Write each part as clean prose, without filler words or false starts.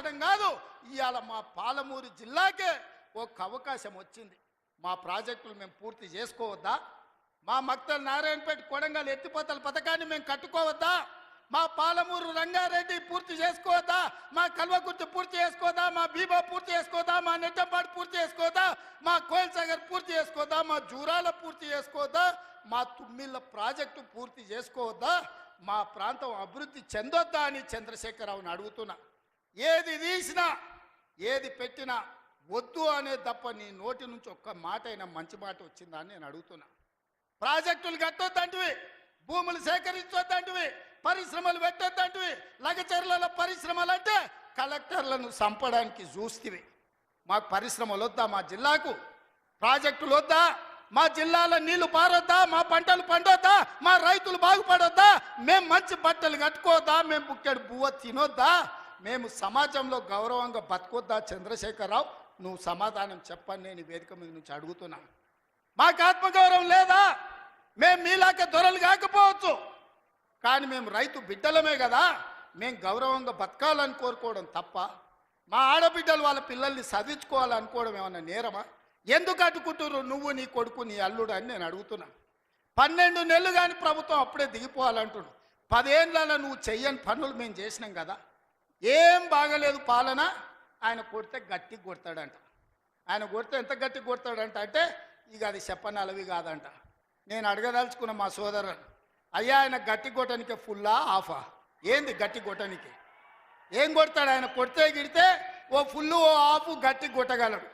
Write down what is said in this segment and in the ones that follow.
మార్చడం కాదు, ఇవాళ మా పాలమూరు జిల్లాకే ఒక అవకాశం వచ్చింది. మా ప్రాజెక్టులు మేము పూర్తి చేసుకోవద్దా? మా మక్తల్ నారాయణపేట కొడంగల్ ఎత్తిపోతల పథకాన్ని మేము కట్టుకోవద్దా? మా పాలమూరు రంగారెడ్డి పూర్తి చేసుకోవద్దా? మా కల్వకుర్తి పూర్తి చేసుకోవద్దా? మా బీబా పూర్తి చేసుకోవద్దా? మా నెట్టంపాడు పూర్తి చేసుకోవద్దా? మా కోయిల్ సాగర్ పూర్తి చేసుకోవద్దా? మా జూరాల పూర్తి చేసుకోవద్దా? మా తుమ్మిళ్ళ ప్రాజెక్టు పూర్తి చేసుకోవద్దా? మా ప్రాంతం అభివృద్ధి చెందొద్దా అని చంద్రశేఖరరావుని అడుగుతున్నా. ఏది తీసినా ఏది పెట్టినా వద్దు అనే తప్ప నీ నోటి నుంచి ఒక్క మాట అయినా మంచి మాట వచ్చిందా అని నేను అడుగుతున్నా. ప్రాజెక్టులు కట్టొద్దంటివి, భూములు సేకరించొద్దంటివి, పరిశ్రమలు పెట్టొద్దంటివి. లగచర్లలో పరిశ్రమలు అంటే కలెక్టర్లను చంపడానికి చూస్తేవి. మాకు పరిశ్రమలు వద్దా? మా జిల్లాకు ప్రాజెక్టులు వద్దా? మా జిల్లాలో నీళ్లు పారొద్దా? మా పంటలు పండొద్దా? మా రైతులు బాగుపడొద్దా? మేము మంచి బట్టలు కట్టుకోవద్దా? మేము బుక్కెడు బువ్వ తినొద్దా? మేము సమాజంలో గౌరవంగా బతకొద్దా? చంద్రశేఖరరావు, నువ్వు సమాధానం చెప్పని నేను వేదిక మీద నుంచి అడుగుతున్నా. మాకు ఆత్మగౌరవం లేదా? మేము మీలాక దొరలు కాకపోవచ్చు, కానీ మేము రైతు బిడ్డలమే కదా. మేము గౌరవంగా బతకాలని కోరుకోవడం తప్ప మా ఆడబిడ్డలు వాళ్ళ పిల్లల్ని చదివించుకోవాలనుకోవడం ఏమన్నా నేరమా? ఎందుకు అడ్డుకుంటున్నారు నువ్వు, నీ కొడుకు, నీ అల్లుడు అని నేను అడుగుతున్నా. 12 నెలలు కానీ ప్రభుత్వం అప్పుడే దిగిపోవాలంటున్నాడు. 10 ఏళ్ళలో నువ్వు చెయ్యని పనులు మేము చేసినాం కదా. ఏం బాగలేదు పాలన. ఆయన కొడితే గట్టి కొడతాడంట. ఆయన కొడితే ఎంత గట్టి కొడతాడంట అంటే ఇక అది చెప్పనలవి కాదంట. నేను అడగదలుచుకున్న మా సోదరుడు, అయ్యా ఆయన గట్టి కొట్టడానికి ఫుల్లా ఆఫా? ఏంది గట్టి కొట్టడానికి? ఏం కొడతాడు ఆయన? కొడితే గిడితే ఓ ఫుల్లు ఓ ఆఫ్ గట్టి కొట్టగలడు.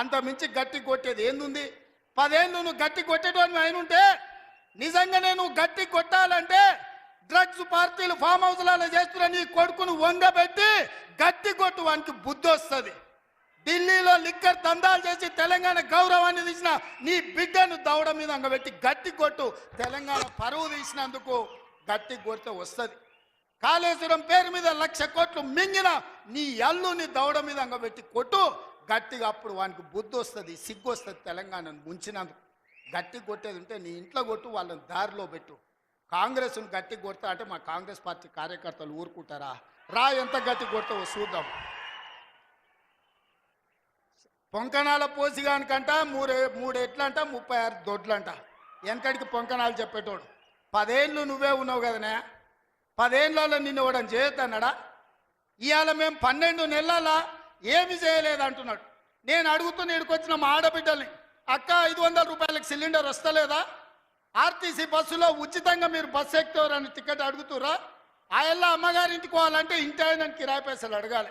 అంత మించి గట్టి కొట్టేది ఏందుంది? 10 ఏళ్ళు నువ్వు గట్టి కొట్టేటోని ఆయన ఉంటే, నిజంగానే నువ్వు గట్టి కొట్టాలంటే డ్రగ్స్ పార్టీలు ఫామ్ హౌస్లలో చేస్తున్న నీ కొడుకును వంగబెట్టి గట్టి కొట్టు, వానికి బుద్ధి వస్తుంది. ఢిల్లీలో లిక్కర్ దందాలు చేసి తెలంగాణ గౌరవాన్ని తీసిన నీ బిడ్డను దవడ మీద అంగబెట్టి గట్టి కొట్టు. తెలంగాణ పరువు తీసినందుకు గట్టి కొడితే వస్తుంది. కాళేశ్వరం పేరు మీద 1,00,000 కోట్లు మింగిన నీ అల్లుని దవడ మీద అంగబెట్టి కొట్టు గట్టిగా. అప్పుడు వానికి బుద్ధి వస్తుంది, సిగ్గు వస్తుంది. తెలంగాణను ముంచినందుకు గట్టి కొట్టేది ఉంటే నీ ఇంట్లో కొట్టు, వాళ్ళని దారిలో పెట్టు. కాంగ్రెస్ను గట్టి కొడతా అంటే మా కాంగ్రెస్ పార్టీ కార్యకర్తలు ఊరుకుంటారా? రా, ఎంత గట్టి కొడతావో చూద్దాం. పొంకణాల పోసిగానికంట 3 ఎట్లంట 36 దొడ్లంట. వెనకడికి పొంకణాలు చెప్పేటోడు. 10 ఏళ్ళు నువ్వే ఉన్నావు కదనే. 10 ఏళ్ళలో నిన్ను ఇవ్వడం చేయొద్దన్నాడా? ఇవాళ మేము 12 నెలల ఏమి చేయలేదు అంటున్నాడు. నేను అడుగుతున్న ఇక్కడికొచ్చిన మా ఆడబిడ్డల్ని, అక్క 500 రూపాయలకు సిలిండర్ వస్తలేదా? ఆర్టీసీ బస్సులో ఉచితంగా మీరు బస్సు ఎక్కుతారని టికెట్ అడుగుతురా? ఆ ఎల్లా అమ్మగారింటికి పోవాలంటే ఇంటి ఆయన కిరాయి పైసలు అడగాలి.